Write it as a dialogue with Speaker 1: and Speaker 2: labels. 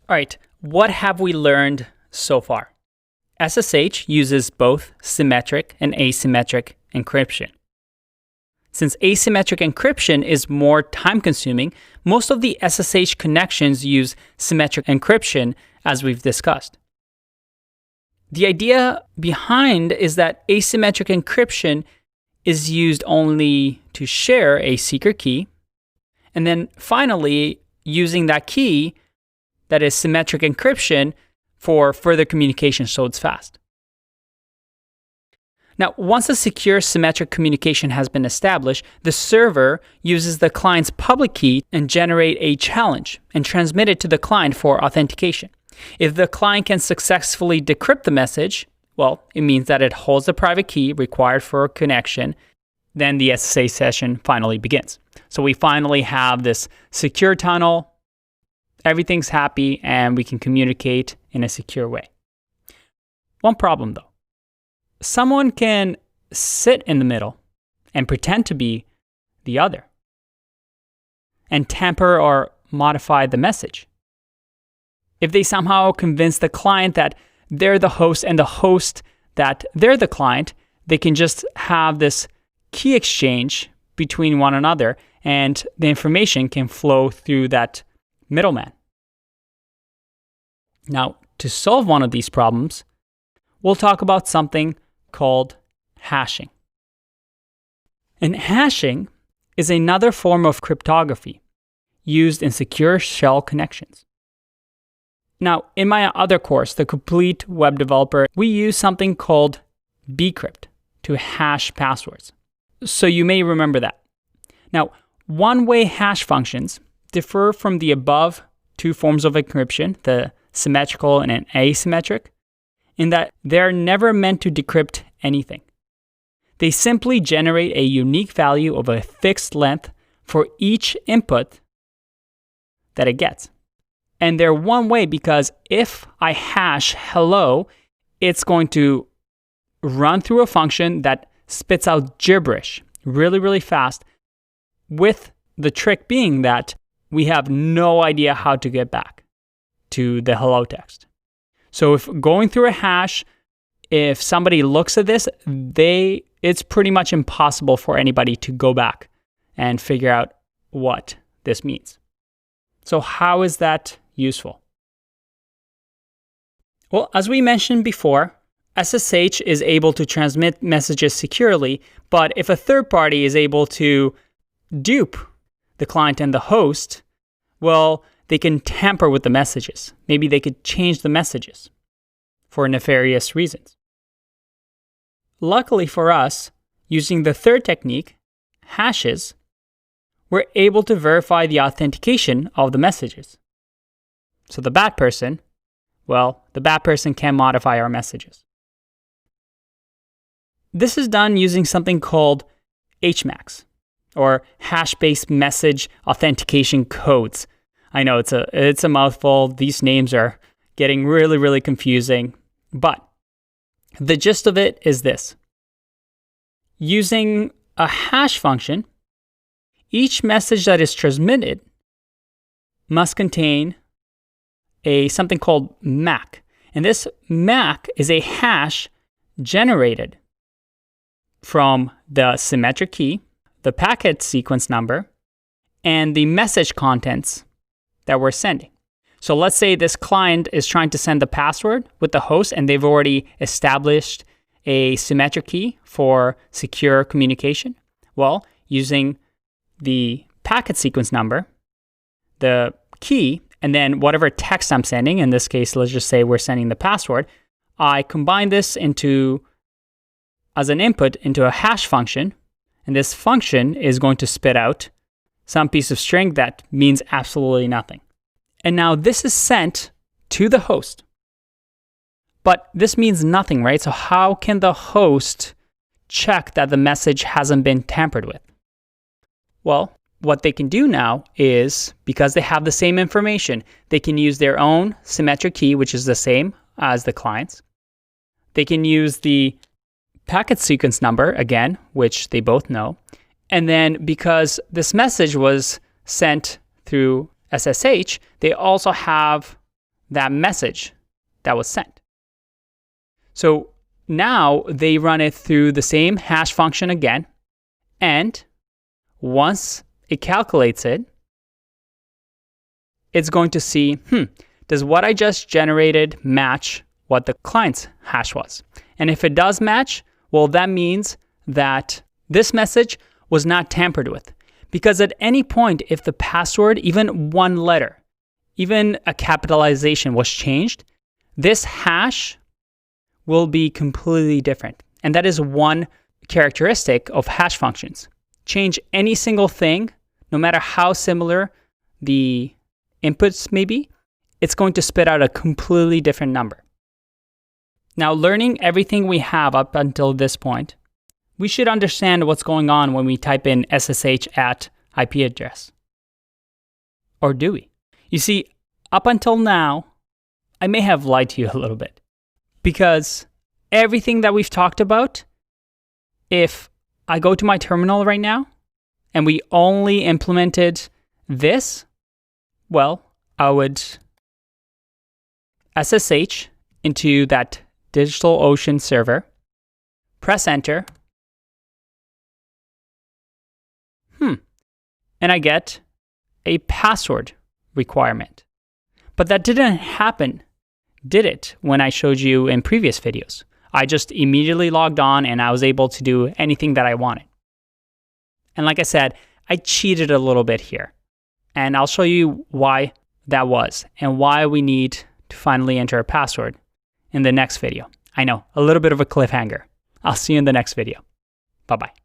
Speaker 1: All right, what have we learned so far? SSH uses both symmetric and asymmetric encryption. Since asymmetric encryption is more time-consuming, most of the SSH connections use symmetric encryption, as we've discussed. The idea behind is that asymmetric encryption is used only to share a secret key, and then finally using that key, that is symmetric encryption, for further communication so it's fast. Now, once a secure symmetric communication has been established, the server uses the client's public key and generate a challenge and transmit it to the client for authentication. If the client can successfully decrypt the message, well, it means that it holds the private key required for a connection. Then the SSH session finally begins. So we finally have this secure tunnel. Everything's happy and we can communicate in a secure way. One problem though. Someone can sit in the middle and pretend to be the other and tamper or modify the message. If they somehow convince the client that they're the host and the host that they're the client, they can just have this key exchange between one another and the information can flow through that middleman. Now, to solve one of these problems, we'll talk about something called hashing. And hashing is another form of cryptography used in secure shell connections. Now, in my other course, The Complete Web Developer, we use something called bcrypt to hash passwords. So you may remember that. Now, one-way hash functions differ from the above two forms of encryption, the symmetrical and an asymmetric, in that they're never meant to decrypt anything. They simply generate a unique value of a fixed length for each input that it gets. And they're one way because if I hash hello, it's going to run through a function that spits out gibberish really, really fast, with the trick being that we have no idea how to get back to the hello text. So if going through a hash, if somebody looks at this, it's pretty much impossible for anybody to go back and figure out what this means. So how is that useful? Well, as we mentioned before, SSH is able to transmit messages securely, but if a third party is able to dupe the client and the host, well, they can tamper with the messages. Maybe they could change the messages for nefarious reasons. Luckily for us, using the third technique, hashes, we're able to verify the authentication of the messages. So the bad person can modify our messages. This is done using something called HMACs, or hash-based message authentication codes. I know it's a mouthful. These names are getting really, really confusing. But the gist of it is this. Using a hash function, each message that is transmitted must contain something called MAC. And this MAC is a hash generated from the symmetric key, the packet sequence number, and the message contents that we're sending. So let's say this client is trying to send the password with the host and they've already established a symmetric key for secure communication. Well, using the packet sequence number, the key, and then whatever text I'm sending, in this case, let's just say we're sending the password, I combine this as an input into a hash function, and this function is going to spit out some piece of string that means absolutely nothing. And now this is sent to the host. But this means nothing, right? So how can the host check that the message hasn't been tampered with? Well, what they can do now is, because they have the same information, they can use their own symmetric key, which is the same as the client's. They can use the packet sequence number, again, which they both know. And then because this message was sent through SSH, they also have that message that was sent. So now they run it through the same hash function again, and once it calculates it, it's going to see, does what I just generated match what the client's hash was? And if it does match, well, that means that this message was not tampered with. Because at any point, if the password, even one letter, even a capitalization was changed, this hash will be completely different. And that is one characteristic of hash functions. Change any single thing, no matter how similar the inputs may be, it's going to spit out a completely different number. Now, learning everything we have up until this point, we should understand what's going on when we type in SSH at IP address. Or do we? You see, up until now, I may have lied to you a little bit. Because everything that we've talked about, if I go to my terminal right now and we only implemented this, well, I would SSH into that DigitalOcean server, press enter, and I get a password requirement. But that didn't happen, did it, when I showed you in previous videos? I just immediately logged on and I was able to do anything that I wanted. And like I said, I cheated a little bit here. And I'll show you why that was and why we need to finally enter a password in the next video. I know, a little bit of a cliffhanger. I'll see you in the next video. Bye-bye.